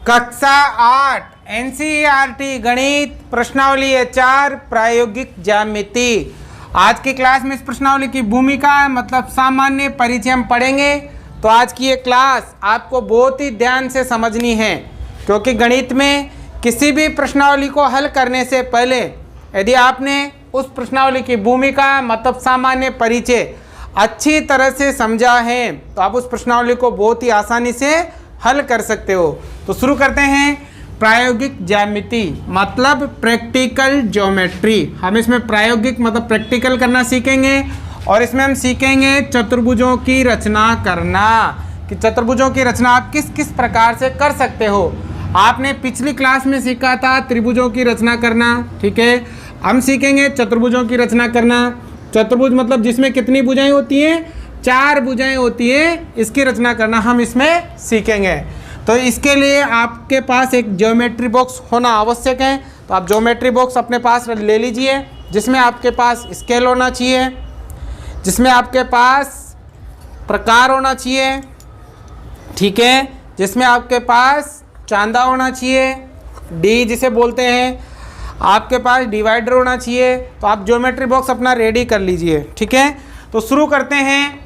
कक्षा 8 एनसीईआरटी गणित प्रश्नावली 4 प्रायोगिक ज्यामिति। आज की क्लास में इस प्रश्नावली की भूमिका मतलब सामान्य परिचय हम पढ़ेंगे। तो आज की ये क्लास आपको बहुत ही ध्यान से समझनी है, क्योंकि गणित में किसी भी प्रश्नावली को हल करने से पहले यदि आपने उस प्रश्नावली की भूमिका मतलब सामान्य परिचय अच्छी तरह से समझा है तो आप उस प्रश्नावली को बहुत ही आसानी से हल कर सकते हो। तो शुरू करते हैं। प्रायोगिक ज्यामिति मतलब प्रैक्टिकल ज्योमेट्री। हम इसमें प्रायोगिक मतलब प्रैक्टिकल करना सीखेंगे और इसमें हम सीखेंगे चतुर्भुजों की रचना करना, कि चतुर्भुजों की रचना आप किस किस प्रकार से कर सकते हो। आपने पिछली क्लास में सीखा था त्रिभुजों की रचना करना, ठीक है। हम सीखेंगे चतुर्भुजों की रचना करना। चतुर्भुज मतलब जिसमें कितनी भुजाएं होती हैं, 4 भुजाएं होती हैं, इसकी रचना करना हम इसमें सीखेंगे। तो इसके लिए आपके पास एक ज्योमेट्री बॉक्स होना आवश्यक है। तो आप ज्योमेट्री बॉक्स अपने पास ले लीजिए, जिसमें आपके पास स्केल होना चाहिए, जिसमें आपके पास प्रकार होना चाहिए, ठीक है, जिसमें आपके पास चांदा होना चाहिए, डी जिसे बोलते हैं, आपके पास डिवाइडर होना चाहिए। तो आप ज्योमेट्री बॉक्स अपना रेडी कर लीजिए, ठीक है। तो शुरू करते हैं।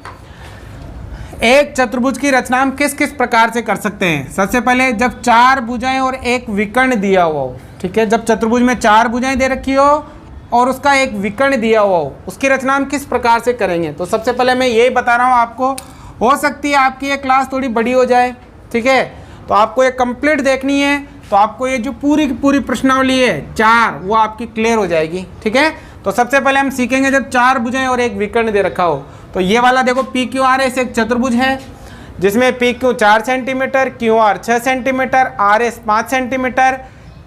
एक चतुर्भुज की रचना हम किस किस प्रकार से कर सकते हैं। सबसे पहले जब 4 भुजाएं और एक विकर्ण दिया हुआ हो, ठीक है, जब चतुर्भुज में 4 भुजाएं दे रखी हो और उसका एक विकर्ण दिया हुआ हो, उसकी रचना हम किस प्रकार से करेंगे। तो सबसे पहले मैं यही बता रहा हूँ आपको, हो सकती है आपकी ये क्लास थोड़ी बड़ी हो जाए, ठीक है, तो आपको ये कंप्लीट देखनी है। तो आपको ये जो पूरी की पूरी प्रश्नावली है 4 वो आपकी क्लियर हो जाएगी, ठीक है। तो सबसे पहले हम सीखेंगे जब 4 भुजाएं और एक विकर्ण दे रखा हो। तो ये वाला देखो PQRS एक चतुर्भुज है जिसमें PQ 4 centimetre, QR 6 centimetre, RS 5 centimetre,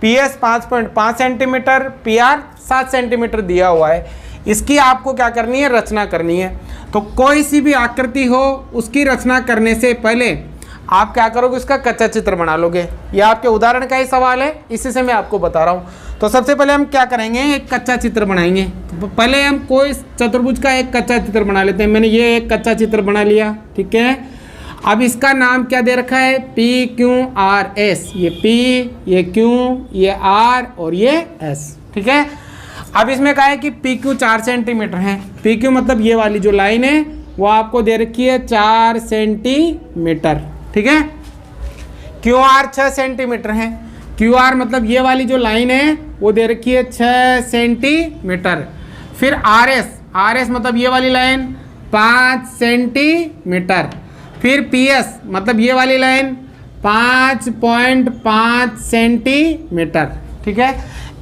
PS 5.5 centimetre, PR 7 centimetre दिया हुआ है। इसकी आपको क्या करनी है, रचना करनी है। तो कोई सी भी आकृति हो उसकी रचना करने से पहले आप क्या करोगे, उसका कच्चा चित्र बना लोगे। ये आपके उदाहरण का ही सवाल है, इसी से मैं आपको बता रहा हूँ। तो सबसे पहले हम क्या करेंगे, एक कच्चा चित्र बनाएंगे। तो पहले हम कोई चतुर्भुज का एक कच्चा चित्र बना लेते हैं। मैंने ये एक कच्चा चित्र बना लिया, ठीक है। अब इसका नाम क्या दे रखा है, PQRS। ये P, ये Q, ये R और ये S, ठीक है। अब इसमें कहा है कि PQ 4 सेंटीमीटर है। PQ मतलब ये वाली जो लाइन है वो आपको दे रखी है 4 सेंटीमीटर, ठीक है। QR 6 सेंटीमीटर है। QR मतलब ये वाली जो लाइन है वो दे रखी है 6 सेंटीमीटर। फिर RS मतलब ये वाली लाइन 5 सेंटीमीटर। फिर PS मतलब ये वाली लाइन 5.5 सेंटीमीटर, ठीक है।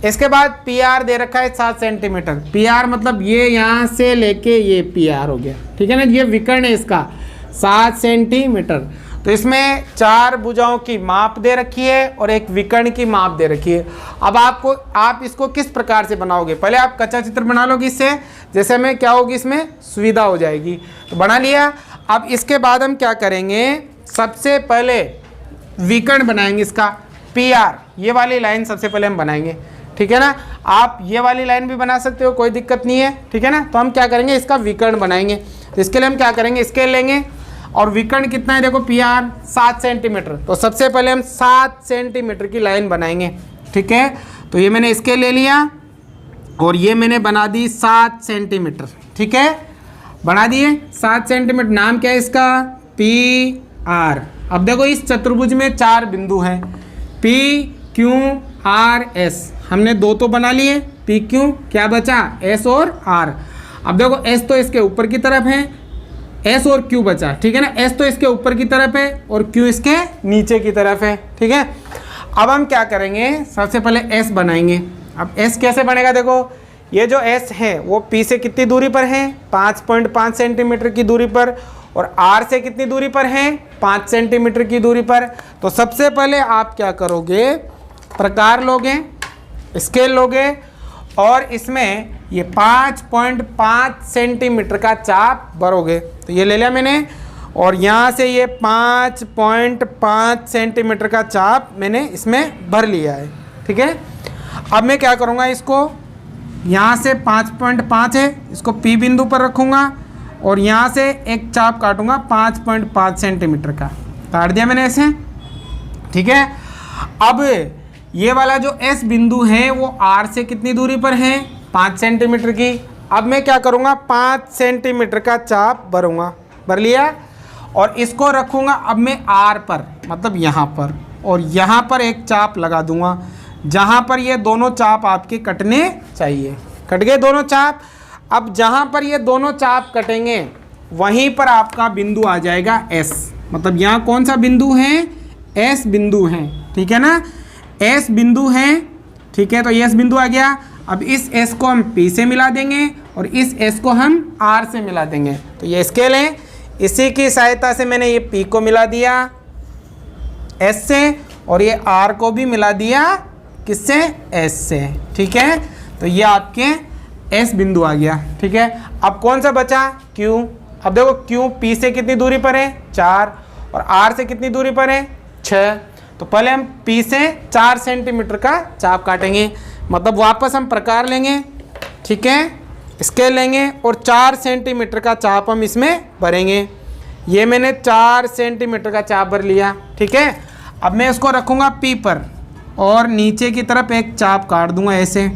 इसके बाद PR दे रखा है 7 सेंटीमीटर। PR मतलब ये यहाँ से लेके ये PR हो गया, ठीक है ना। ये विकर्ण है इसका 7 सेंटीमीटर। तो इसमें 4 भुजाओं की माप दे रखी है और एक विकर्ण की माप दे रखी है। अब आप इसको किस प्रकार से बनाओगे, पहले आप कच्चा चित्र बना लोगे इससे, जैसे में क्या होगी, इसमें सुविधा हो जाएगी। तो बना लिया। अब इसके बाद हम क्या करेंगे, सबसे पहले विकर्ण बनाएंगे इसका PR। ये वाली लाइन सबसे पहले हम बनाएंगे, ठीक है ना। आप ये वाली लाइन भी बना सकते हो, कोई दिक्कत नहीं है, ठीक है ना। तो हम क्या करेंगे, इसका विकर्ण बनाएंगे। तो इसके लिए हम क्या करेंगे, स्केल लेंगे और विकर्ण कितना है, देखो PR 7 सेंटीमीटर। तो सबसे पहले हम 7 सेंटीमीटर की लाइन बनाएंगे, ठीक है। तो ये मैंने स्केल ले लिया और ये मैंने बना दी 7 सेंटीमीटर, ठीक है, बना दिए 7 सेंटीमीटर। नाम क्या है इसका, PR। अब देखो इस चतुर्भुज में 4 बिंदु हैं, PQRS। हमने 2 तो बना लिए, PQ क्या बचा, S और R। अब देखो S तो इसके ऊपर की तरफ है, S और Q बचा, ठीक है ना। S तो इसके ऊपर की तरफ है और Q इसके नीचे की तरफ है, ठीक है। अब हम क्या करेंगे, सबसे पहले S बनाएंगे। अब S कैसे बनेगा, देखो ये जो S है वो P से कितनी दूरी पर है, 5.5 सेंटीमीटर की दूरी पर, और R से कितनी दूरी पर है, 5 सेंटीमीटर की दूरी पर। तो सबसे पहले आप क्या करोगे, प्रकार लोगे, स्केल लोगे और इसमें ये 5.5 सेंटीमीटर का चाप भरोगे। तो ये ले लिया मैंने और यहाँ से ये 5.5 सेंटीमीटर का चाप मैंने इसमें भर लिया है, ठीक है। अब मैं क्या करूँगा, इसको यहाँ से 5.5 है, इसको P बिंदु पर रखूँगा और यहाँ से एक चाप काटूंगा 5.5 सेंटीमीटर का, काट दिया मैंने ऐसे, ठीक है। अब ये वाला जो एस बिंदु है वो आर से कितनी दूरी पर है, 5 सेंटीमीटर की। अब मैं क्या करूँगा, 5 सेंटीमीटर का चाप भरूँगा, भर लिया, और इसको रखूँगा अब मैं आर पर, मतलब यहाँ पर, और यहाँ पर एक चाप लगा दूँगा जहाँ पर ये दोनों चाप आपके कटने चाहिए। कट गए दोनों चाप। अब जहाँ पर ये दोनों चाप कटेंगे वहीं पर आपका बिंदु आ जाएगा एस, मतलब यहाँ कौन सा बिंदु है, एस बिंदु है, ठीक है ना, एस बिंदु है, ठीक है। तो एस बिंदु आ गया। अब इस एस को हम पी से मिला देंगे और इस एस को हम आर से मिला देंगे। तो ये स्केल है, इसी की सहायता से मैंने ये पी को मिला दिया एस से, और ये आर को भी मिला दिया किससे, एस से, ठीक है। तो ये आपके एस बिंदु आ गया, ठीक है। अब कौन सा बचा, क्यू। अब देखो क्यू पी से कितनी दूरी पर है, 4, और आर से कितनी दूरी पर है, 6। तो पहले हम पी से 4 सेंटीमीटर का चाप काटेंगे, मतलब वापस हम प्रकार लेंगे, ठीक है, स्केल लेंगे और 4 सेंटीमीटर का चाप हम इसमें भरेंगे। ये मैंने 4 सेंटीमीटर का चाप भर लिया, ठीक है। अब मैं इसको रखूँगा पी पर और नीचे की तरफ एक चाप काट दूंगा ऐसे,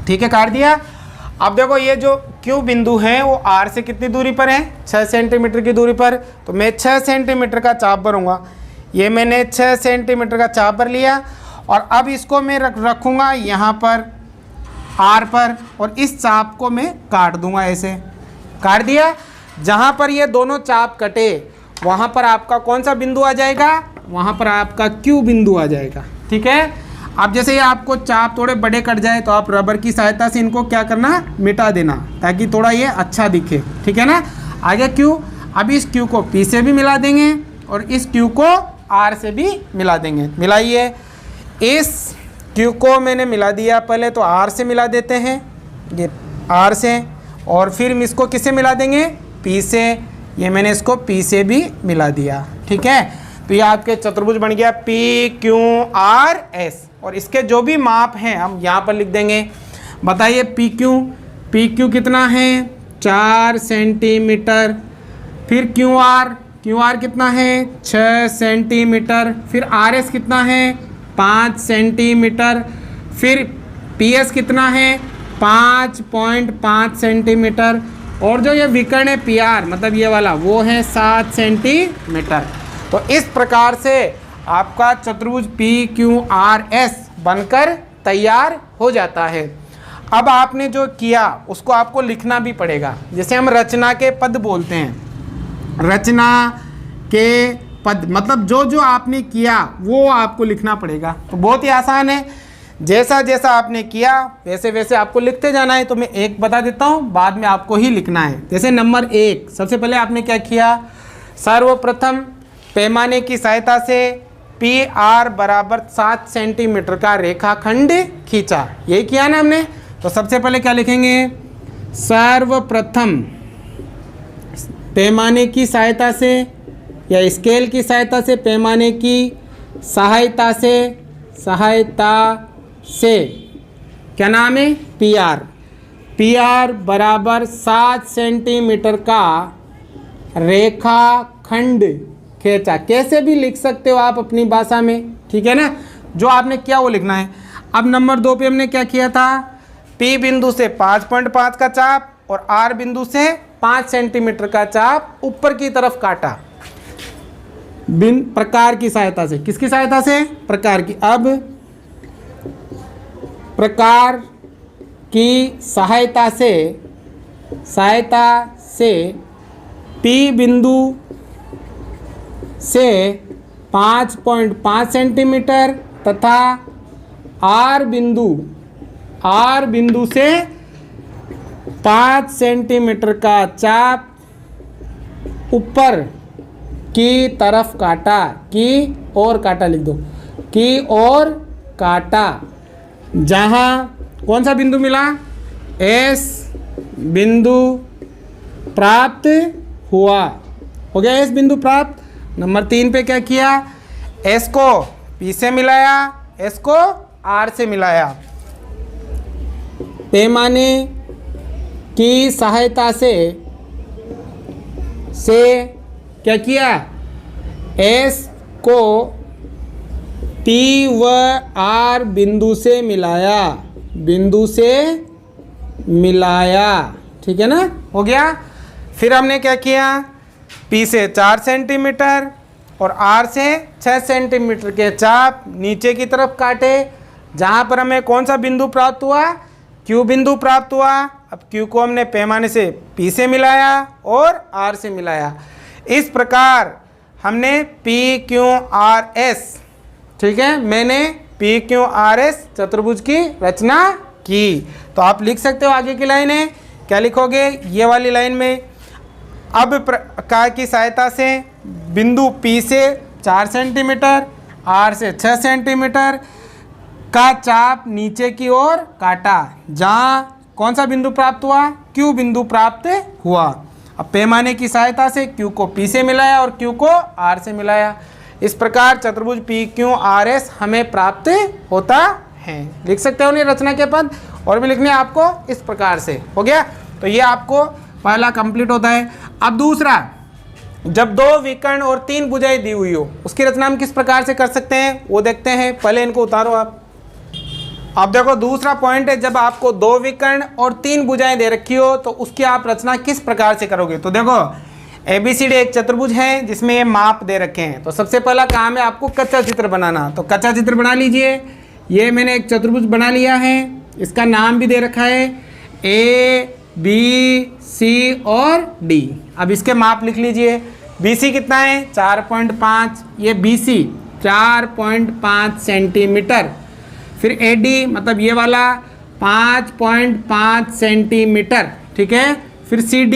ठीक है, काट दिया। अब देखो ये जो क्यू बिंदु है वो आर से कितनी दूरी पर है, 6 सेंटीमीटर की दूरी पर। तो मैं 6 सेंटीमीटर का चाप भरूँगा। ये मैंने 6 सेंटीमीटर का चाप भर लिया, और अब इसको मैं रखूँगा यहाँ पर आर पर, और इस चाप को मैं काट दूंगा ऐसे, काट दिया। जहाँ पर ये दोनों चाप कटे वहाँ पर आपका कौन सा बिंदु आ जाएगा, वहाँ पर आपका क्यू बिंदु आ जाएगा, ठीक है। अब जैसे ये आपको चाप थोड़े बड़े कट जाए तो आप रबर की सहायता से इनको क्या करना, मिटा देना, ताकि थोड़ा ये अच्छा दिखे, ठीक है ना। आगे क्यू, अब इस क्यू को पी से भी मिला देंगे और इस क्यू को आर से भी मिला देंगे। मिलाइए, इस क्यू को मैंने मिला दिया, पहले तो आर से मिला देते हैं, ये आर से, और फिर हम इसको किससे मिला देंगे, पी से। ये मैंने इसको पी से भी मिला दिया, ठीक है। तो ये आपके चतुर्भुज बन गया पी क्यू आर एस, और इसके जो भी माप हैं हम यहाँ पर लिख देंगे। बताइए पी क्यू कितना है, 4 सेंटीमीटर। फिर क्यू आर कितना है, 6 सेंटीमीटर। फिर आर एस कितना है, 5 सेंटीमीटर। फिर पी एस कितना है, 5.5 सेंटीमीटर। और जो ये विकर्ण है पी आर, मतलब ये वाला, वो है 7 सेंटीमीटर। तो इस प्रकार से आपका चतुर्भुज पी क्यू आर एस बनकर तैयार हो जाता है। अब आपने जो किया उसको आपको लिखना भी पड़ेगा। जैसे हम रचना के पद बोलते हैं, रचना के पद मतलब जो जो आपने किया वो आपको लिखना पड़ेगा। तो बहुत ही आसान है, जैसा जैसा आपने किया वैसे वैसे आपको लिखते जाना है। तो मैं एक बता देता हूँ, बाद में आपको ही लिखना है। जैसे नंबर 1, सबसे पहले आपने क्या किया, सर्वप्रथम पैमाने की सहायता से पी आर बराबर 7 सेंटीमीटर का रेखाखंड खींचा। यही किया ना हमने। तो सबसे पहले क्या लिखेंगे, सर्वप्रथम पैमाने की सहायता से या स्केल की सहायता से, पैमाने की सहायता से क्या नाम है, पी आर बराबर 7 सेंटीमीटर का रेखाखंड खींचा। कैसे भी लिख सकते हो आप अपनी भाषा में, ठीक है ना। जो आपने किया वो लिखना है। अब नंबर 2 पे हमने क्या किया था, पी बिंदु से 5.5 का चाप और आर बिंदु से 5 सेंटीमीटर का चाप ऊपर की तरफ काटा प्रकार की सहायता से। किसकी सहायता से, प्रकार की। अब प्रकार की सहायता से पी बिंदु से 5.5 सेंटीमीटर तथा आर बिंदु से 5 सेंटीमीटर का चाप ऊपर की तरफ काटा, की ओर काटा लिख दो, की ओर काटा। जहाँ कौन सा बिंदु मिला, एस बिंदु प्राप्त हुआ। हो गया एस बिंदु प्राप्त। नंबर 3 पे क्या किया, एस को पी से मिलाया, एस को आर से मिलाया। पैमाने की सहायता से क्या किया, एस को P व R बिंदु से मिलाया, बिंदु से मिलाया, ठीक है ना, हो गया। फिर हमने क्या किया, P से 4 सेंटीमीटर और R से 6 सेंटीमीटर के चाप नीचे की तरफ काटे, जहाँ पर हमें कौन सा बिंदु प्राप्त हुआ, Q बिंदु प्राप्त हुआ। अब Q को हमने पैमाने से P से मिलाया और R से मिलाया। इस प्रकार हमने PQRS, ठीक है, मैंने PQRS चतुर्भुज की रचना की। तो आप लिख सकते हो आगे की लाइनें, क्या लिखोगे, ये वाली लाइन में अब प्रकार की सहायता से बिंदु P से 4 सेंटीमीटर, R से 6 सेंटीमीटर का चाप नीचे की ओर काटा, जहाँ कौन सा बिंदु प्राप्त हुआ, Q बिंदु प्राप्त हुआ। अब पैमाने की सहायता से Q को P से मिलाया और Q को R से मिलाया। इस प्रकार चतुर्भुज PQRS हमें प्राप्त होता है। लिख सकते हो नहीं रचना के पद, और भी लिखने आपको इस प्रकार से, हो गया। तो ये आपको पहला कंप्लीट होता है। अब दूसरा, जब 2 विकर्ण और 3 भुजाएं दी हुई हो, उसकी रचना हम किस प्रकार से कर सकते हैं वो देखते हैं। पहले इनको उतारो आप। अब देखो दूसरा पॉइंट है, जब आपको 2 विकर्ण और 3 भुजाएं दे रखी हो तो उसकी आप रचना किस प्रकार से करोगे। तो देखो ABCD एक चतुर्भुज है जिसमें ये माप दे रखे हैं। तो सबसे पहला काम है आपको कच्चा चित्र बनाना। तो कच्चा चित्र बना लीजिए। ये मैंने एक चतुर्भुज बना लिया है, इसका नाम भी दे रखा है ABC और D। अब इसके माप लिख लीजिए। BC कितना है, 4.5, ये BC 4.5 सेंटीमीटर। फिर AD मतलब ये वाला 5.5 सेंटीमीटर, ठीक है। फिर CD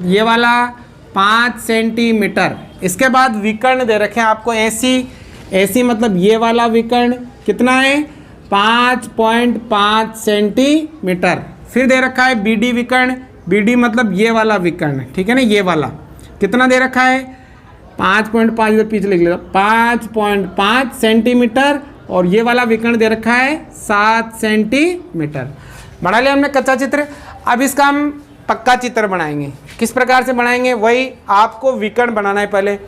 ये वाला 5 सेंटीमीटर। इसके बाद विकर्ण दे रखे हैं आपको AC मतलब ये वाला विकर्ण कितना है, 5.5 सेंटीमीटर। फिर दे रखा है BD विकर्ण, BD मतलब ये वाला विकर्ण, ठीक है ना, ये वाला कितना दे रखा है, 5.5, इधर पीछे लिख लेता, 5.5 सेंटीमीटर। और ये वाला विकर्ण दे रखा है 7 सेंटीमीटर। बना लिया हमने कच्चा चित्र। अब इसका हम पक्का चित्र बनाएंगे। किस प्रकार से बनाएंगे, वही आपको विकर्ण बनाना है पहले।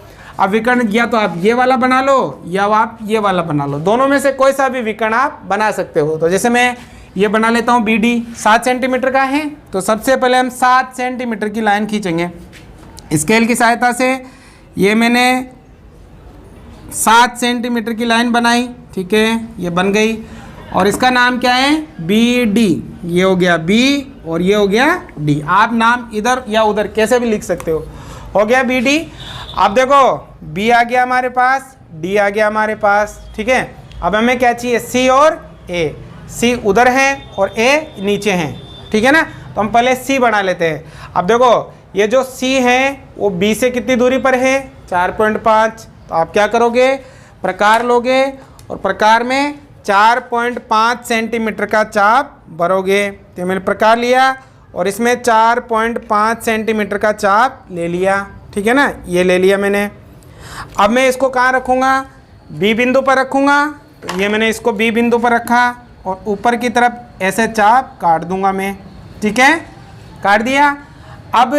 अब विकर्ण या तो आप ये वाला बना लो या आप ये वाला बना लो, दोनों में से कोई सा भी विकर्ण आप बना सकते हो। तो जैसे मैं ये बना लेता हूँ, BD 7 सेंटीमीटर का है। तो सबसे पहले हम 7 सेंटीमीटर की लाइन खींचेंगे स्केल की सहायता से। ये मैंने 7 सेंटीमीटर की लाइन बनाई, ठीक है, ये बन गई। और इसका नाम क्या है, BD। ये हो गया B और ये हो गया D। आप नाम इधर या उधर कैसे भी लिख सकते हो गया BD। अब देखो B आ गया हमारे पास, D आ गया हमारे पास, ठीक है। अब हमें क्या चाहिए, C और A। C उधर है और A नीचे है, ठीक है ना। तो हम पहले C बना लेते हैं। अब देखो ये जो C है वो B से कितनी दूरी पर है, 4.5। तो आप क्या करोगे, प्रकार लोगे और प्रकार में 4.5 सेंटीमीटर का चाप भरोगे। तो मैंने प्रकार लिया और इसमें 4.5 सेंटीमीटर का चाप ले लिया, ठीक है ना, ये ले लिया मैंने। अब मैं इसको कहाँ रखूँगा, B बिंदु पर रखूँगा। तो ये मैंने इसको B बिंदु पर रखा और ऊपर की तरफ ऐसे चाप काट दूंगा मैं, ठीक है, काट दिया। अब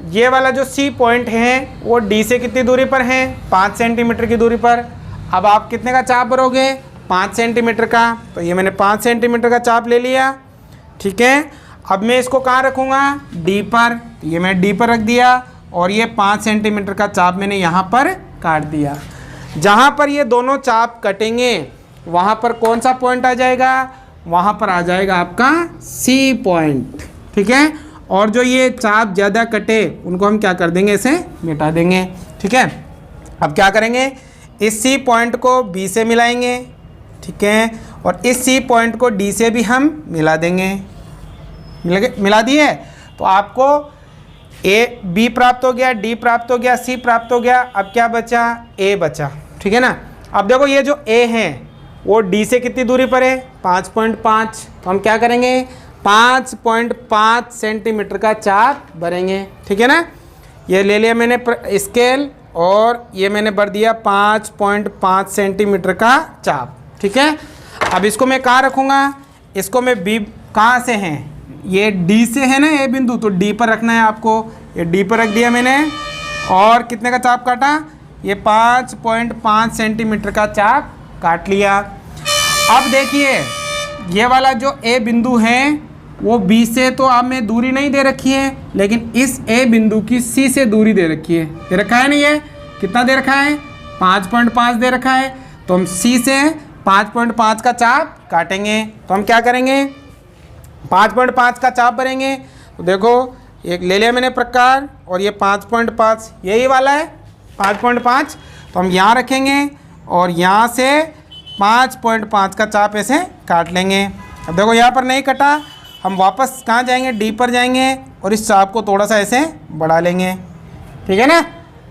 ये वाला जो C पॉइंट है वो D से कितनी दूरी पर है, 5 सेंटीमीटर की दूरी पर। अब आप कितने का चाप भरोगे, 5 सेंटीमीटर का। तो ये मैंने 5 सेंटीमीटर का चाप ले लिया, ठीक है। अब मैं इसको कहाँ रखूँगा, D पर। ये मैं D पर रख दिया और ये 5 सेंटीमीटर का चाप मैंने यहाँ पर काट दिया। जहाँ पर ये दोनों चाप कटेंगे वहाँ पर कौन सा पॉइंट आ जाएगा, वहाँ पर आ जाएगा आपका C पॉइंट, ठीक है। और जो ये चाप ज़्यादा कटे उनको हम क्या कर देंगे, इसे मिटा देंगे, ठीक है। अब क्या करेंगे, इस C पॉइंट को B से मिलाएंगे, ठीक है, और इस C पॉइंट को D से भी हम मिला देंगे। मिला दिए तो आपको B प्राप्त हो गया, D प्राप्त हो गया, C प्राप्त हो गया। अब क्या बचा, A बचा, ठीक है ना। अब देखो ये जो A है वो D से कितनी दूरी पर है, 5.5। तो हम क्या करेंगे, 5.5 सेंटीमीटर का चाप भरेंगे, ठीक है ना। ये ले लिया मैंने स्केल और ये मैंने भर दिया 5.5 सेंटीमीटर का चाप, ठीक है। अब इसको मैं कहाँ रखूँगा, इसको मैं B कहाँ से है, ये D से है ना ये बिंदु, तो D पर रखना है आपको। ये D पर रख दिया मैंने और कितने का चाप काटा, ये 5.5 सेंटीमीटर का चाप काट लिया। अब देखिए ये वाला जो ए बिंदु है वो बी से तो हमें दूरी नहीं दे रखी है, लेकिन इस ए बिंदु की सी से दूरी दे रखी है। दे रखा है नहीं, है कितना दे रखा है 5.5 दे रखा है। तो हम सी से 5.5 का चाप काटेंगे। तो हम क्या करेंगे 5.5 का चाप भरेंगे। तो देखो एक ले लिया मैंने प्रकार और ये 5.5 यही वाला है 5.5। तो हम यहाँ रखेंगे और यहाँ से 5.5 का चाप ऐसे काट लेंगे। अब देखो यहाँ पर नहीं कटा, हम वापस कहाँ जाएंगे डी पर जाएंगे और इस चाप को थोड़ा सा ऐसे बढ़ा लेंगे, ठीक है ना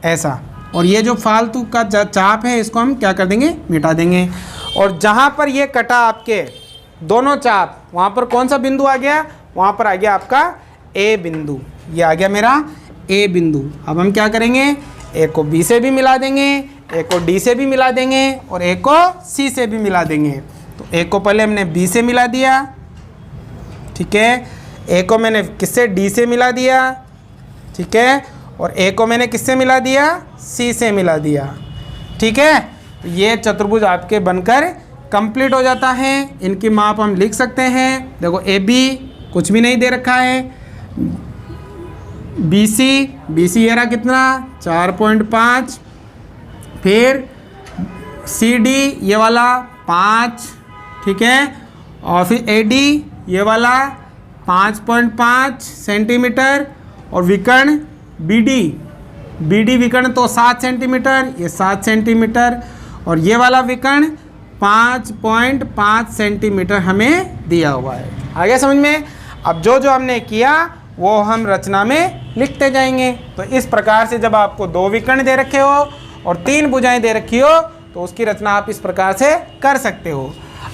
ऐसा। और ये जो फालतू का चाप है इसको हम क्या कर देंगे मिटा देंगे। और जहाँ पर ये कटा आपके दोनों चाप वहाँ पर कौन सा बिंदु आ गया, वहाँ पर आ गया आपका ए बिंदु। ये आ गया मेरा ए बिंदु। अब हम क्या करेंगे ए को बी से भी मिला देंगे, ए को डी से भी मिला देंगे और ए को सी से भी मिला देंगे। तो ए को पहले हमने बी से मिला दिया, ठीक है, ए को मैंने किससे डी से मिला दिया, ठीक है, और ए को मैंने किससे मिला दिया सी से मिला दिया, ठीक है। तो ये चतुर्भुज आपके बनकर कंप्लीट हो जाता है। इनकी माप हम लिख सकते हैं। देखो ए बी कुछ भी नहीं दे रखा है, बी सी ये रहा कितना 4.5, फिर सी डी ये वाला 5, ठीक है, और फिर ए डी ये वाला 5.5 सेंटीमीटर और विकर्ण बी डी विकर्ण तो 7 सेंटीमीटर, ये 7 सेंटीमीटर और ये वाला विकर्ण 5.5 सेंटीमीटर हमें दिया हुआ है। आ गया समझ में। अब जो जो हमने किया वो हम रचना में लिखते जाएंगे। तो इस प्रकार से जब आपको 2 विकर्ण दे रखे हो और 3 भुजाएं दे रखी हो तो उसकी रचना आप इस प्रकार से कर सकते हो।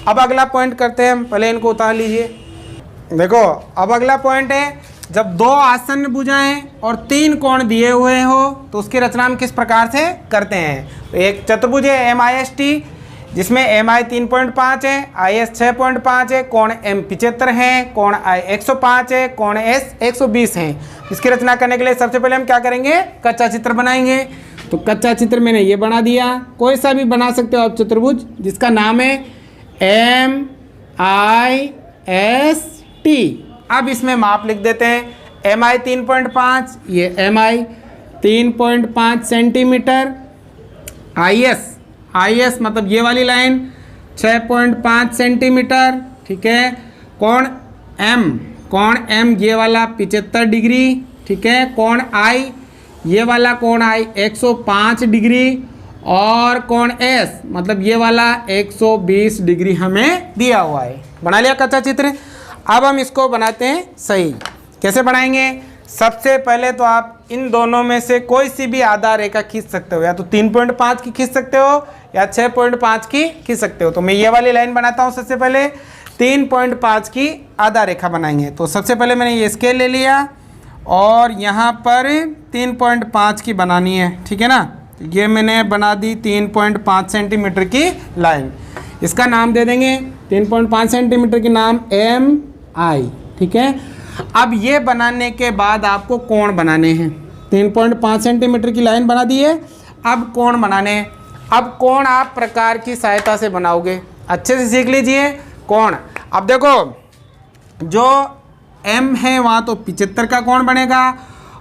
अब अगला पॉइंट करते हैं, पहले इनको उतार लीजिए। देखो अब अगला पॉइंट है, जब 2 आसन्न भुजाएं और 3 कोण दिए हुए हो तो उसकी रचना हम किस प्रकार से करते हैं। तो एक चतुर्भुज है MIST जिसमें MI 3.5 है, IS 6.5 है, कोण M 75 है, कोण I 105 है, कोण S 120 है। इसकी रचना करने के लिए सबसे पहले हम क्या करेंगे कच्चा चित्र बनाएंगे। तो कच्चा चित्र मैंने ये बना दिया, कोई सा भी बना सकते हो आप चतुर्भुज जिसका नाम है MIST। अब इसमें माप लिख देते हैं। MI 3.5 ये MI 3.5 सेंटीमीटर, IS मतलब ये वाली लाइन 6.5 सेंटीमीटर, ठीक है, कोण M ये वाला 75 डिग्री, ठीक है, कोण I ये वाला कोण I 105 डिग्री और कोण S मतलब ये वाला 120 डिग्री हमें दिया हुआ है। बना लिया कच्चा चित्र। अब हम इसको बनाते हैं सही। कैसे बनाएंगे, सबसे पहले तो आप इन दोनों में से कोई सी भी आधा रेखा खींच सकते हो, या तो 3.5 की खींच सकते हो या 6.5 की खींच सकते हो। तो मैं ये वाली लाइन बनाता हूँ। सबसे पहले 3.5 की आधा रेखा बनाएंगे। तो सबसे पहले मैंने ये स्केल ले लिया और यहाँ पर 3.5 की बनानी है, ठीक है ना। ये मैंने बना दी 3.5 सेंटीमीटर की लाइन। इसका नाम दे देंगे 3.5 सेंटीमीटर की नाम MI, ठीक है। अब ये बनाने के बाद आपको कोण बनाने हैं। 3.5 सेंटीमीटर की लाइन बना दी है, अब कोण बनाने हैं। अब कोण आप प्रकार की सहायता से बनाओगे, अच्छे से सीख लीजिए कोण। अब देखो जो M है वहाँ तो 75 का कोण बनेगा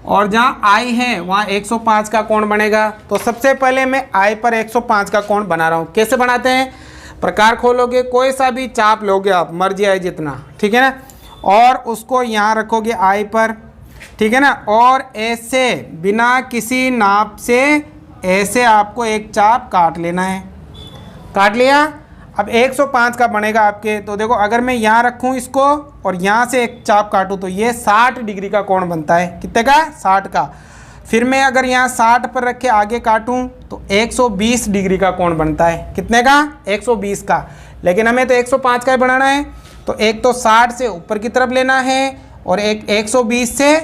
और जहाँ I है वहाँ 105 का कोण बनेगा। तो सबसे पहले मैं I पर 105 का कोण बना रहा हूँ। कैसे बनाते हैं, प्रकार खोलोगे, कोई सा भी चाप लोगे आप, मर्जी आए जितना, ठीक है ना, और उसको यहाँ रखोगे I पर, ठीक है ना, और ऐसे बिना किसी नाप से ऐसे आपको एक चाप काट लेना है। काट लिया। अब 105 का बनेगा आपके। तो देखो अगर मैं यहाँ रखूँ इसको और यहाँ से एक चाप काटूँ तो ये 60 डिग्री का कोण बनता है। कितने का 60 का। फिर मैं अगर यहाँ 60 पर रख के आगे काटूँ तो 120 डिग्री का कोण बनता है। कितने का 120 का। लेकिन हमें तो 105 का ही बनाना है। तो एक तो 60 से ऊपर की तरफ लेना है और एक 120 से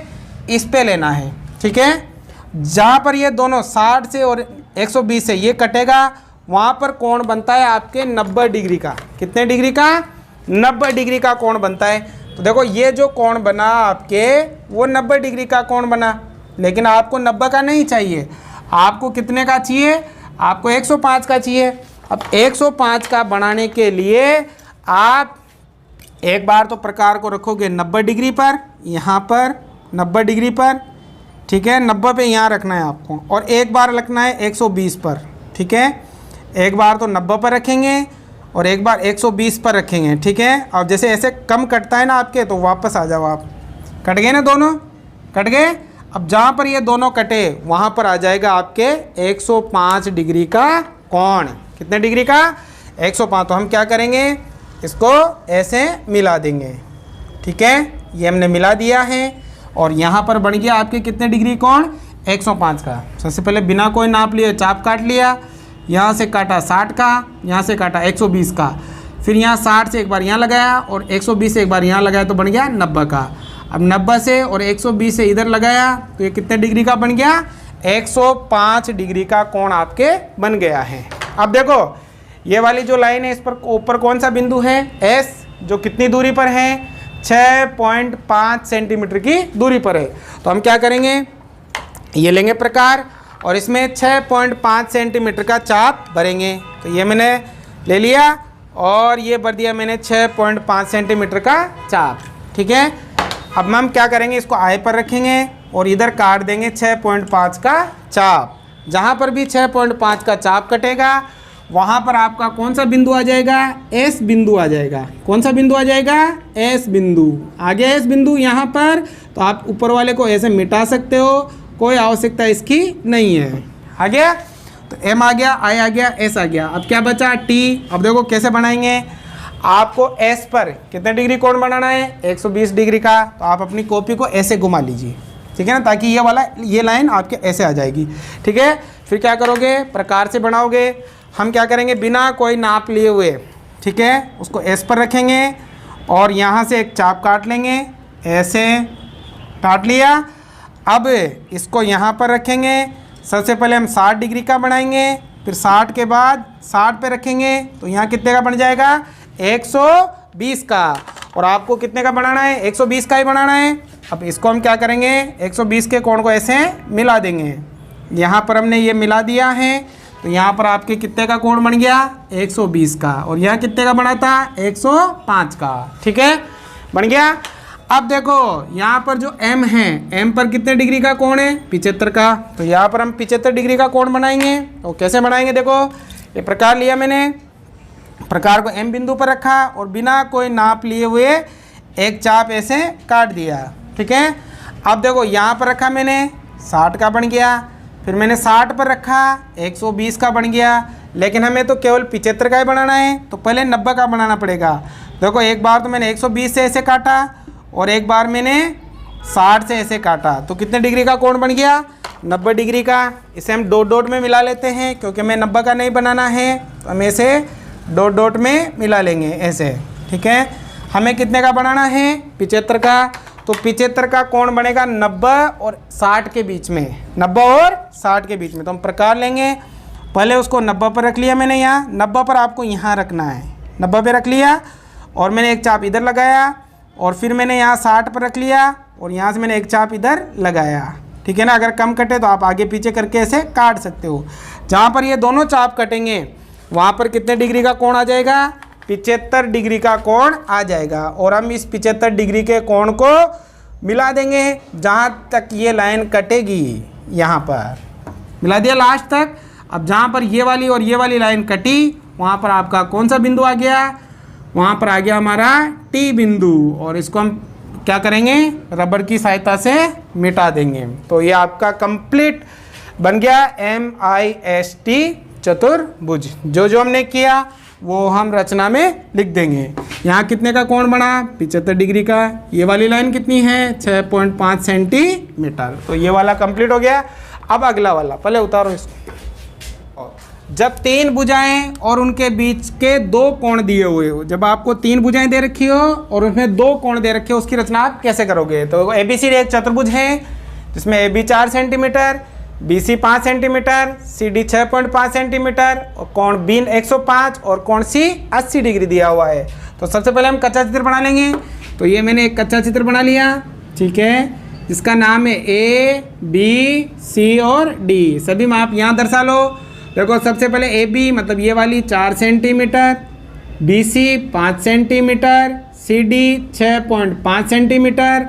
इस पे लेना है, ठीक है। जहाँ पर ये दोनों 60 से और 120 से ये कटेगा वहाँ पर कोण बनता है आपके 90 डिग्री का। कितने डिग्री का 90 डिग्री का कोण बनता है। तो देखो ये जो कोण बना आपके वो 90 डिग्री का कोण बना, लेकिन आपको 90 का नहीं चाहिए, आपको कितने का चाहिए, आपको 105 का चाहिए। अब 105 का बनाने के लिए आप एक बार तो प्रकार को रखोगे 90 डिग्री पर, यहाँ पर 90 डिग्री पर, ठीक है, 90 पे यहाँ रखना है आपको, और एक बार रखना है 120 पर, ठीक है। एक बार तो 90 पर रखेंगे और एक बार 120 पर रखेंगे, ठीक है। अब जैसे ऐसे कम कटता है ना आपके, तो वापस आ जाओ आप, कट गए ना, दोनों कट गए। अब जहाँ पर ये दोनों कटे वहाँ पर आ जाएगा आपके 105 डिग्री का कोण। कितने डिग्री का? 105। तो हम क्या करेंगे, इसको ऐसे मिला देंगे, ठीक है। ये हमने मिला दिया है और यहाँ पर बन गया आपके कितने डिग्री कोण? 105 का। सबसे पहले बिना कोई नाप लिए चाप काट लिया, यहाँ से काटा 60 का, यहाँ से काटा 120 का, फिर यहाँ 60 से एक बार यहाँ लगाया और 120 से एक बार यहाँ लगाया तो बन गया 90 का। अब 90 से और 120 से इधर लगाया तो ये कितने डिग्री का बन गया? 105 डिग्री का कोण आपके बन गया है। अब देखो ये वाली जो लाइन है इस पर ऊपर कौन सा बिंदु है? एस, जो कितनी दूरी पर है? 6.5 सेंटीमीटर की दूरी पर है। तो हम क्या करेंगे, ये लेंगे प्रकार और इसमें 6.5 सेंटीमीटर का चाप भरेंगे। तो ये मैंने ले लिया और ये भर दिया मैंने 6.5 सेंटीमीटर का चाप, ठीक है। अब हम क्या करेंगे, इसको आय पर रखेंगे और इधर काट देंगे 6.5 का चाप। जहाँ पर भी 6.5 का चाप कटेगा वहाँ पर आपका कौन सा बिंदु आ जाएगा? एस बिंदु आ जाएगा। कौन सा बिंदु आ जाएगा? एस बिंदु। आगे एस बिंदु यहाँ पर, तो आप ऊपर वाले को ऐसे मिटा सकते हो, कोई आवश्यकता इसकी नहीं है। आ गया? तो एम आ गया, आई आ गया, एस आ गया। अब क्या बचा? टी। अब देखो कैसे बनाएंगे, आपको एस पर कितने डिग्री कोण बनाना है? 120 डिग्री का। तो आप अपनी कॉपी को ऐसे घुमा लीजिए, ठीक है ना, ताकि ये लाइन आपके ऐसे आ जाएगी, ठीक है। फिर क्या करोगे, प्रकार से बनाओगे। हम क्या करेंगे, बिना कोई नाप लिए हुए, ठीक है, उसको एस पर रखेंगे और यहाँ से एक चाप काट लेंगे, ऐसे काट लिया। अब इसको यहाँ पर रखेंगे। सबसे पहले हम 60 डिग्री का बनाएंगे, फिर 60 के बाद 60 पे रखेंगे तो यहाँ कितने का बन जाएगा? 120 का। और आपको कितने का बनाना है? 120 का ही बनाना है। अब इसको हम क्या करेंगे, 120 के कोण को ऐसे मिला देंगे। यहाँ पर हमने ये मिला दिया है तो यहाँ पर आपके कितने का कोण बन गया? 120 का। और यहाँ कितने का बना था? 105 का, ठीक है, बन गया। अब देखो यहाँ पर जो m है, m पर कितने डिग्री का कोण है? 75 का। तो यहाँ पर हम 75 डिग्री का कोण बनाएंगे। तो कैसे बनाएंगे, देखो ये प्रकार लिया मैंने, प्रकार को m बिंदु पर रखा और बिना कोई नाप लिए हुए एक चाप ऐसे काट दिया, ठीक है। अब देखो यहाँ पर रखा मैंने, 60 का बन गया, फिर मैंने 60 पर रखा, 120 का बन गया। लेकिन हमें तो केवल 75 का ही बनाना है, तो पहले 90 का बनाना पड़ेगा। देखो एक बार तो मैंने 120 से ऐसे काटा और एक बार मैंने 60 से ऐसे काटा, तो कितने डिग्री का कोण बन गया? 90 डिग्री का। इसे हम डॉट डॉट में मिला लेते हैं, क्योंकि हमें 90 का नहीं बनाना है, तो हम ऐसे डॉट डॉट में मिला लेंगे ऐसे, ठीक है। हमें कितने का बनाना है? 75 का। तो 75 का कोण बनेगा 90 और 60 के बीच में, 90 और 60 के बीच में। तो हम प्रकार लेंगे, पहले उसको 90 पर रख लिया मैंने, यहाँ 90 पर आपको यहाँ रखना है, 90 पे रख लिया और मैंने एक चाप इधर लगाया और फिर मैंने यहाँ 60 पर रख लिया और यहाँ से मैंने एक चाप इधर लगाया, ठीक है ना। अगर कम कटे तो आप आगे पीछे करके ऐसे काट सकते हो। जहाँ पर ये दोनों चाप कटेंगे वहाँ पर कितने डिग्री का कोण आ जाएगा? 75 डिग्री का कोण आ जाएगा। और हम इस 75 डिग्री के कोण को मिला देंगे जहाँ तक ये लाइन कटेगी, यहाँ पर मिला दिया लास्ट तक। अब जहाँ पर ये वाली और ये वाली लाइन कटी वहाँ पर आपका कौन सा बिंदु आ गया? वहाँ पर आ गया हमारा टी बिंदु। और इसको हम क्या करेंगे, रबर की सहायता से मिटा देंगे। तो ये आपका कंप्लीट बन गया MIST चतुर्भुज। जो जो हमने किया वो हम रचना में लिख देंगे। यहाँ कितने का कोण बना? 75 डिग्री का। ये वाली लाइन कितनी है? 6.5 सेंटीमीटर। तो ये वाला कंप्लीट हो गया। अब अगला वाला, पहले उतारो इसको। जब 3 भुजाएं और उनके बीच के 2 कोण दिए हुए हो, जब आपको 3 भुजाएं दे रखी हो और उसमें 2 कोण दे रखे हो, उसकी रचना आप कैसे करोगे? तो ABCD एक चतुर्भुज है जिसमें AB 4 centimetre, BC 5 centimetre, CD 6.5 centimetre और कोण B 105 और कोण C 80 डिग्री दिया हुआ है। तो सबसे पहले हम कच्चा चित्र बना लेंगे। तो ये मैंने एक कच्चा चित्र बना लिया, ठीक है, जिसका नाम है A, B, C और D। सभी में आप यहाँ दर्शा लो। देखो सबसे पहले ए बी मतलब ये वाली 4 centimetre, B C 5 centimetre, C D 6.5 centimetre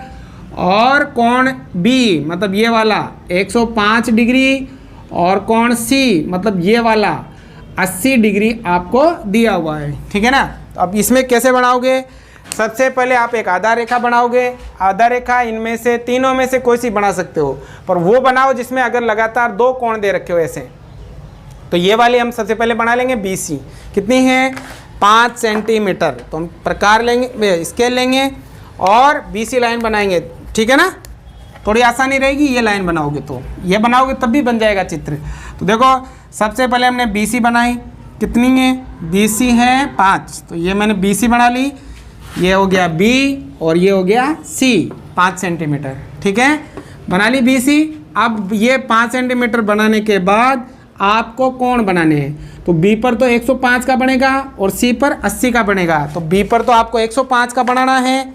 और कोण बी मतलब ये वाला 105 डिग्री और कोण सी मतलब ये वाला 80 डिग्री आपको दिया हुआ है। ठीक है ना। तो अब इसमें कैसे बनाओगे? सबसे पहले आप एक आधा रेखा बनाओगे। आधा रेखा इनमें से तीनों में से कोई सी बना सकते हो, पर वो बनाओ जिसमें अगर लगातार 2 कोण दे रखे हो ऐसे। तो ये वाली हम सबसे पहले बना लेंगे बी सी। कितनी है? 5 सेंटीमीटर। तो हम प्रकार लेंगे, स्केल लेंगे और बी सी लाइन बनाएंगे। ठीक है ना। थोड़ी आसानी रहेगी ये लाइन बनाओगे तो, ये बनाओगे तब भी बन जाएगा चित्र। तो देखो सबसे पहले हमने बी सी बनाई। कितनी है? बी सी है 5। तो ये मैंने बी सी बना ली। ये हो गया बी और ये हो गया सी 5 सेंटीमीटर। ठीक है, बना ली बी सी। अब ये 5 सेंटीमीटर बनाने के बाद आपको कोण बनाने हैं। तो बी पर तो 105 का बनेगा और सी पर 80 का बनेगा। तो बी पर तो आपको 105 का बनाना है,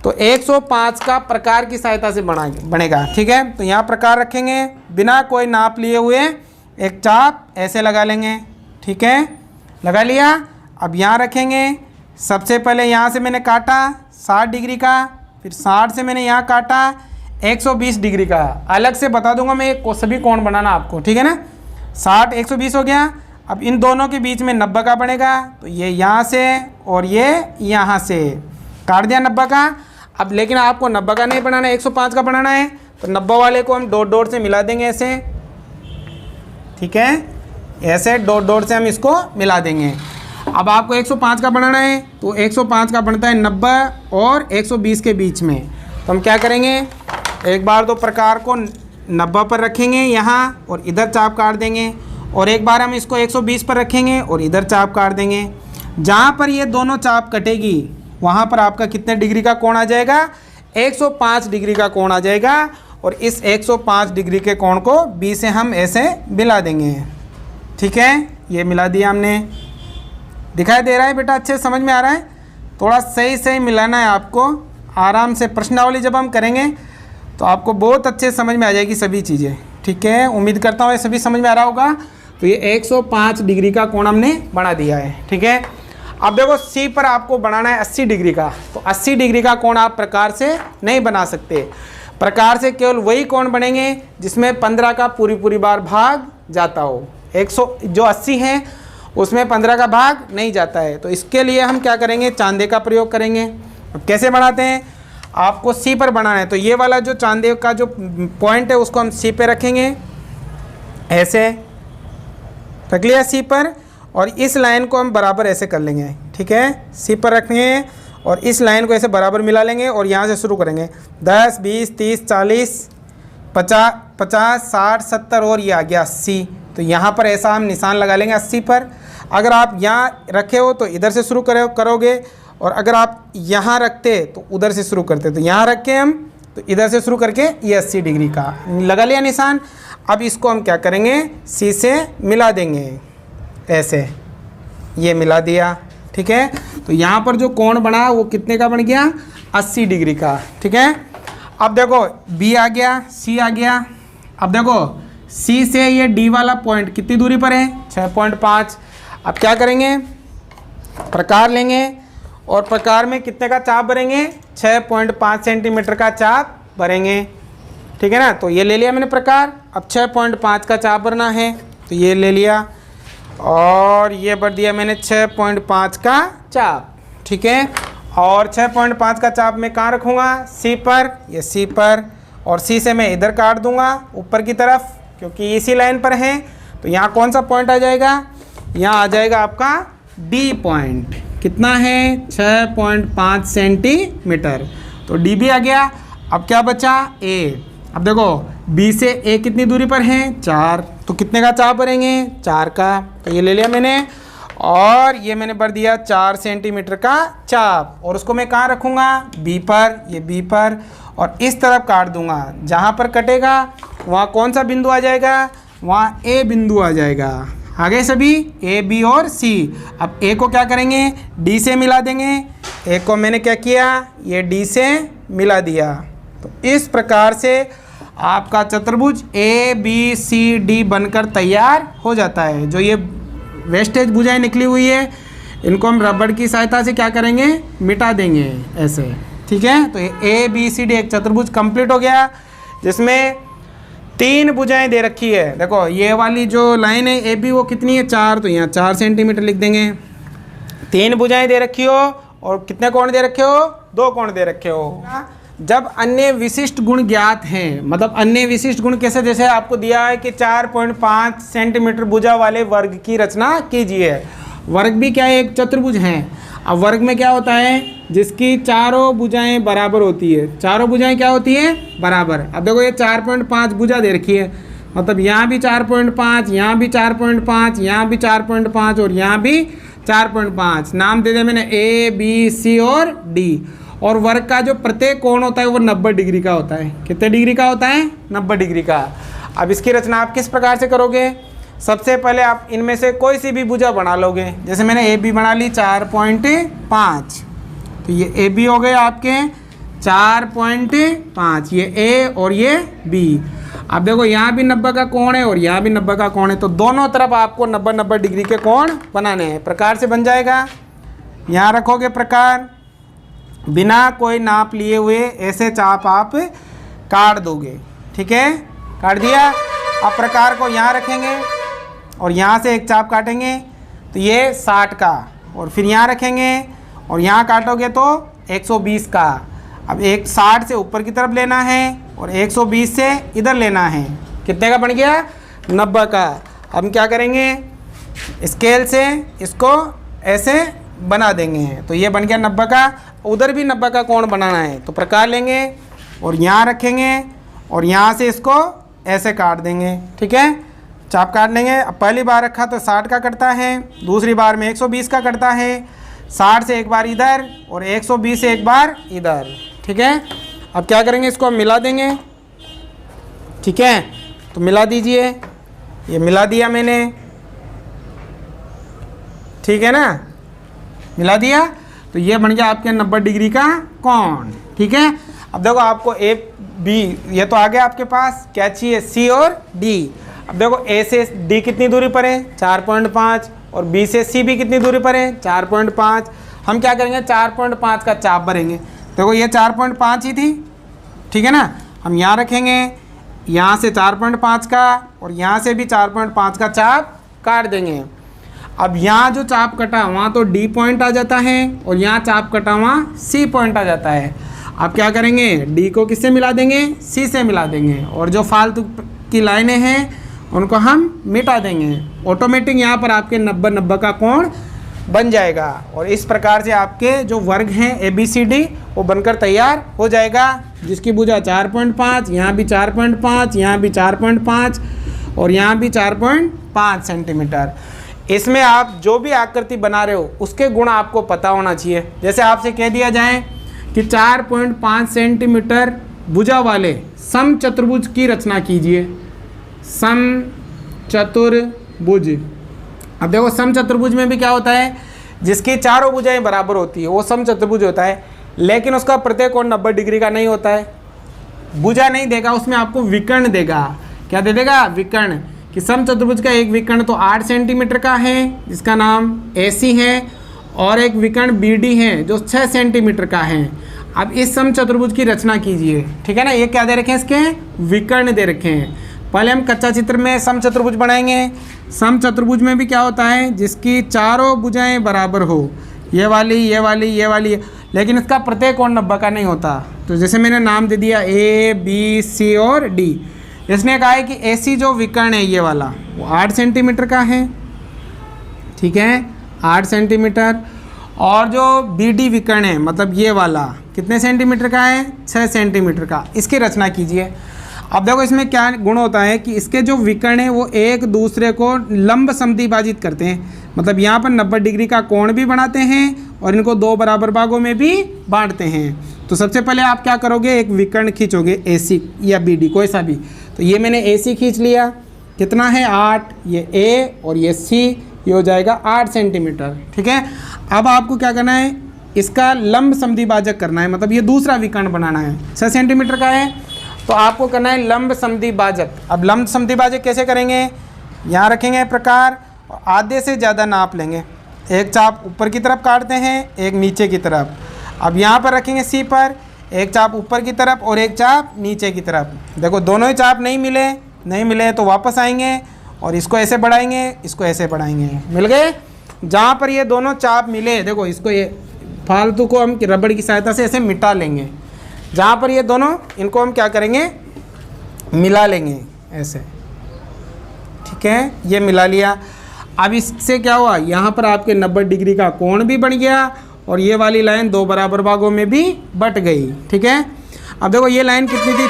तो 105 का प्रकार की सहायता से बनेगा। ठीक है, तो यहाँ प्रकार रखेंगे, बिना कोई नाप लिए हुए एक चाप ऐसे लगा लेंगे। ठीक है, लगा लिया। अब यहाँ रखेंगे। सबसे पहले यहाँ से मैंने काटा 60 डिग्री का, फिर 60 से मैंने यहाँ काटा 120 डिग्री का। अलग से बता दूंगा मैं सभी कोण बनाना आपको। ठीक है ना। 60 120 हो गया। अब इन दोनों के बीच में 90 का बनेगा। तो ये यहाँ से और ये यहाँ से काट दिया 90 का। अब लेकिन आपको 90 का नहीं बनाना है, 105 का बनाना है। तो 90 वाले को हम डॉट डॉट से मिला देंगे ऐसे। ठीक है, ऐसे डॉट डॉट से हम इसको मिला देंगे। अब आपको 105 का बनाना है, तो 105 का बनता है 90 और 120 के बीच में। तो हम क्या करेंगे, एक बार तो प्रकार को 90 पर रखेंगे यहाँ और इधर चाप काट देंगे, और एक बार हम इसको 120 पर रखेंगे और इधर चाप काट देंगे। जहाँ पर ये दोनों चाप कटेगी वहाँ पर आपका कितने डिग्री का कोण आ जाएगा? 105 डिग्री का कोण आ जाएगा। और इस 105 डिग्री के कोण को बी से हम ऐसे मिला देंगे। ठीक है, ये मिला दिया हमने। दिखाई दे रहा है बेटा? अच्छे समझ में आ रहा है? थोड़ा सही सही मिलाना है आपको, आराम से। प्रश्नावली जब हम करेंगे तो आपको बहुत अच्छे समझ में आ जाएगी सभी चीज़ें। ठीक है, उम्मीद करता हूँ ये सभी समझ में आ रहा होगा। तो ये 105 डिग्री का कोण हमने बना दिया है। ठीक है, अब देखो सी पर आपको बनाना है 80 डिग्री का। तो 80 डिग्री का कोण आप प्रकार से नहीं बना सकते। प्रकार से केवल वही कोण बनेंगे जिसमें 15 का पूरी बार भाग जाता हो। 100 जो 80 है उसमें 15 का भाग नहीं जाता है। तो इसके लिए हम क्या करेंगे, चांदे का प्रयोग करेंगे। अब कैसे बनाते हैं, आपको सी पर बनाना है। तो ये वाला जो चांदे का जो पॉइंट है उसको हम सी पे रखेंगे, ऐसे रख लिया सी पर। और इस लाइन को हम बराबर ऐसे कर लेंगे। ठीक है, सी पर रखेंगे और इस लाइन को ऐसे बराबर मिला लेंगे और यहाँ से शुरू करेंगे। 10 20 30 40 50 60 70 और ये आ गया 80। तो यहाँ पर ऐसा हम निशान लगा लेंगे 80 पर। अगर आप यहाँ रखे हो तो इधर से शुरू करोगे, और अगर आप यहाँ रखते तो उधर से शुरू करते। तो यहाँ रख के हम तो इधर से शुरू करके ये 80 डिग्री का लगा लिया निशान। अब इसको हम क्या करेंगे, सी से मिला देंगे ऐसे, ये मिला दिया। ठीक है, तो यहाँ पर जो कोण बना वो कितने का बन गया? 80 डिग्री का। ठीक है, अब देखो बी आ गया, सी आ गया। अब देखो सी से ये डी वाला पॉइंट कितनी दूरी पर है? 6.5। अब क्या करेंगे, प्रकार लेंगे और प्रकार में कितने का चाप भरेंगे? 6.5 सेंटीमीटर का चाप भरेंगे। ठीक है ना। तो ये ले लिया मैंने प्रकार। अब 6.5 का चाप भरना है, तो ये ले लिया और ये भर दिया मैंने 6.5 का चाप। ठीक है, और 6.5 का चाप मैं कहाँ रखूँगा? सी पर, ये सी पर। और सी से मैं इधर काट दूंगा ऊपर की तरफ, क्योंकि इसी लाइन पर है। तो यहाँ कौन सा पॉइंट आ जाएगा? यहाँ आ जाएगा आपका डी पॉइंट। कितना है? 6.5 सेंटीमीटर। तो डी भी आ गया। अब क्या बचा? ए। अब देखो बी से ए कितनी दूरी पर है? 4। तो कितने का चाप भरेंगे? 4 का। तो ये ले लिया मैंने और ये मैंने भर दिया 4 सेंटीमीटर का चाप। और उसको मैं कहाँ रखूँगा? बी पर, ये बी पर। और इस तरफ काट दूंगा। जहाँ पर कटेगा वहाँ कौन सा बिंदु आ जाएगा? वहाँ ए बिंदु आ जाएगा। आ गए सभी? ए बी और सी। अब ए को क्या करेंगे? डी से मिला देंगे। ए को मैंने क्या किया? ये डी से मिला दिया। तो इस प्रकार से आपका चतुर्भुज ABCD बनकर तैयार हो जाता है। जो ये वेस्टेज भुजाएं निकली हुई है इनको हम रबड़ की सहायता से क्या करेंगे, मिटा देंगे ऐसे, ठीक है। तो ये ABCD एक चतुर्भुज कंप्लीट हो गया जिसमें 3 भुजाएं दे रखी है। देखो ये वाली जो लाइन है AB वो कितनी है 4, तो यहाँ 4 सेंटीमीटर लिख देंगे। 3 भुजाएं दे रखी हो और कितने कोण दे रखे हो, 2 कोण दे रखे हो। जब अन्य विशिष्ट गुण ज्ञात हैं, मतलब अन्य विशिष्ट गुण कैसे, जैसे आपको दिया है कि 4.5 सेंटीमीटर भुजा वाले वर्ग की रचना कीजिए। वर्ग भी क्या है, एक चतुर्भुज है। अब वर्ग में क्या होता है, जिसकी चारों भुजाएं बराबर होती है। चारों भुजाएं क्या होती है, बराबर। अब देखो ये 4.5 भुजा दे रखी है, मतलब यहाँ भी 4.5, यहाँ भी 4.5, यहाँ भी 4.5 और यहाँ भी 4.5। नाम दे दिया मैंने ABC और D। और वर्ग का जो प्रत्येक कोण होता है वो 90 डिग्री का होता है। कितने डिग्री का होता है, 90 डिग्री का। अब इसकी रचना आप किस प्रकार से करोगे, सबसे पहले आप इनमें से कोई सी भी भुजा बना लोगे। जैसे मैंने AB बना ली 4.5, तो ये AB हो गए आपके 4.5, ये A और ये B। अब देखो यहाँ भी 90 का कोण है और यहाँ भी 90 का कोण है, तो दोनों तरफ आपको 90-90 डिग्री के कोण बनाने हैं। प्रकार से बन जाएगा, यहाँ रखोगे प्रकार, बिना कोई नाप लिए हुए ऐसे चाप आप काट दोगे, ठीक है, काट दिया। अब प्रकार को यहाँ रखेंगे और यहाँ से एक चाप काटेंगे, तो ये 60 का, और फिर यहाँ रखेंगे और यहाँ काटोगे तो 120 का। अब 60 से ऊपर की तरफ लेना है और 120 से इधर लेना है। कितने का बन गया, 90 का। हम क्या करेंगे, स्केल से इसको ऐसे बना देंगे, तो ये बन गया 90 का। उधर भी 90 का कोण बनाना है, तो प्रकार लेंगे और यहाँ रखेंगे और यहाँ से इसको ऐसे काट देंगे, ठीक है, चाप काट लेंगे। अब पहली बार रखा तो 60 का कटता है, दूसरी बार में 120 का कटता है। 60 से एक बार इधर और 120 से एक बार इधर, ठीक है। अब क्या करेंगे, इसको हम मिला देंगे, ठीक है। तो मिला दीजिए, ये मिला दिया मैंने, ठीक है ना, मिला दिया। तो ये बन गया आपके 90 डिग्री का कोण, ठीक है। अब देखो आपको AB ये तो आ गया आपके पास, क्या चाहिए, C और D। अब देखो A से D कितनी दूरी पर है, 4.5, और B से C भी कितनी दूरी पर है, 4.5। हम क्या करेंगे, 4.5 का चाप भरेंगे। देखो ये 4.5 ही थी, ठीक है ना। हम यहाँ रखेंगे, यहाँ से 4.5 का और यहाँ से भी 4.5 का चाप काट देंगे। अब यहाँ जो चाप कटा वहाँ तो D पॉइंट आ जाता है और यहाँ चाप कटा वहाँ C पॉइंट आ जाता है। अब क्या करेंगे, D को किससे मिला देंगे, C से मिला देंगे, और जो फालतू की लाइनें हैं उनको हम मिटा देंगे। ऑटोमेटिक यहाँ पर आपके 90-90 का कोण बन जाएगा। और इस प्रकार से आपके जो वर्ग हैं ABCD वो बनकर तैयार हो जाएगा, जिसकी भुजा 4.5, यहाँ भी 4.5, यहाँ भी 4.5 और यहाँ भी 4.5 सेंटीमीटर। इसमें आप जो भी आकृति बना रहे हो उसके गुण आपको पता होना चाहिए। जैसे आपसे कह दिया जाए कि 4.5 सेंटीमीटर भुजा वाले समचतुर्भुज की रचना कीजिए, समचतुर्भुज। अब देखो समचतुर्भुज में भी क्या होता है, जिसकी चारों भुजाएं बराबर होती है वो समचतुर्भुज होता है, लेकिन उसका प्रत्येक कोण 90 डिग्री का नहीं होता है। भुजा नहीं देगा, उसमें आपको विकर्ण देगा। क्या दे देगा, विकर्ण। कि समचतुर्भुज का एक विकर्ण तो 8 सेंटीमीटर का है जिसका नाम AC है, और एक विकर्ण BD है जो 6 सेंटीमीटर का है। अब इस समचतुर्भुज की रचना कीजिए, ठीक है ना। ये क्या दे रखे हैं, इसके विकर्ण दे रखे हैं। पहले हम कच्चा चित्र में समचतुर्भुज बनाएंगे। समचतुर्भुज में भी क्या होता है, जिसकी चारों भुजाएं बराबर हो, ये वाली, ये वाली, ये वाली, लेकिन इसका प्रत्येक कोण 90 का नहीं होता। तो जैसे मैंने नाम दे दिया ABC और D। इसने कहा है कि AC जो विकर्ण है ये वाला वो 8 सेंटीमीटर का है, ठीक है, 8 सेंटीमीटर। और जो BD विकर्ण है मतलब ये वाला कितने सेंटीमीटर का है, 6 सेंटीमीटर का। इसकी रचना कीजिए। अब देखो इसमें क्या गुण होता है कि इसके जो विकर्ण है वो एक दूसरे को लंब समद्विभाजित करते हैं, मतलब यहाँ पर 90 डिग्री का कोण भी बनाते हैं और इनको 2 बराबर भागों में भी बांटते हैं। तो सबसे पहले आप क्या करोगे, एक विकर्ण खींचोगे AC या BD कोई सा भी। तो ये मैंने AC खींच लिया, कितना है 8, ये A और ये C, ये हो जाएगा 8 सेंटीमीटर, ठीक है। अब आपको क्या करना है, इसका लंब समद्विभाजक करना है, मतलब ये दूसरा विकर्ण बनाना है, 6 सेंटीमीटर का है। तो आपको करना है लंब समद्वि भाजक। अब लंब समद्वि भाजक कैसे करेंगे, यहाँ रखेंगे प्रकार, आधे से ज़्यादा नाप लेंगे, एक चाप ऊपर की तरफ काटते हैं, एक नीचे की तरफ। अब यहाँ पर रखेंगे सी पर, एक चाप ऊपर की तरफ और एक चाप नीचे की तरफ। देखो दोनों ही चाप नहीं मिले तो वापस आएंगे और इसको ऐसे बढ़ाएंगे, इसको ऐसे बढ़ाएंगे, मिल गए। जहाँ पर ये दोनों चाप मिले, देखो इसको ये फालतू को हम रबड़ की सहायता से ऐसे मिटा लेंगे। जहाँ पर ये दोनों, इनको हम क्या करेंगे, मिला लेंगे ऐसे, ठीक है, ये मिला लिया। अब इससे क्या हुआ, यहाँ पर आपके 90 डिग्री का कोण भी बन गया और ये वाली लाइन 2 बराबर भागों में भी बट गई, ठीक है। अब देखो ये लाइन कितनी थी,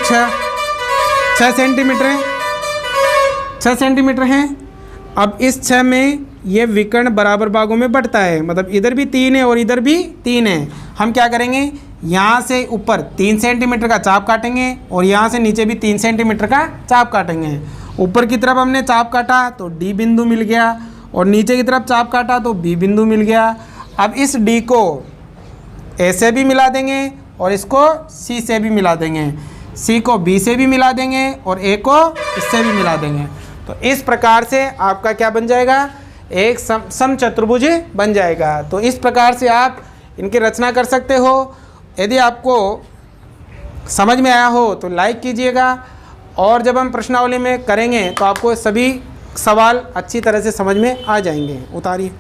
6 सेंटीमीटर है, 6 सेंटीमीटर है। अब इस 6 में ये विकर्ण बराबर भागों में बटता है, मतलब इधर भी 3 है और इधर भी 3 है। हम क्या करेंगे, यहाँ से ऊपर 3 सेंटीमीटर का चाप काटेंगे और यहाँ से नीचे भी 3 सेंटीमीटर का चाप काटेंगे। ऊपर की तरफ हमने चाप काटा तो डी बिंदु मिल गया और नीचे की तरफ चाप काटा तो बी बिंदु मिल गया। अब इस डी को ए से भी मिला देंगे और इसको सी से भी मिला देंगे, सी को बी से भी मिला देंगे और ए को इससे भी मिला देंगे। तो इस प्रकार से आपका क्या बन जाएगा, एक समचतुर्भुज बन जाएगा। तो इस प्रकार से आप इनकी रचना कर सकते हो। यदि आपको समझ में आया हो तो लाइक कीजिएगा, और जब हम प्रश्नावली में करेंगे तो आपको सभी सवाल अच्छी तरह से समझ में आ जाएंगे। उतारिए।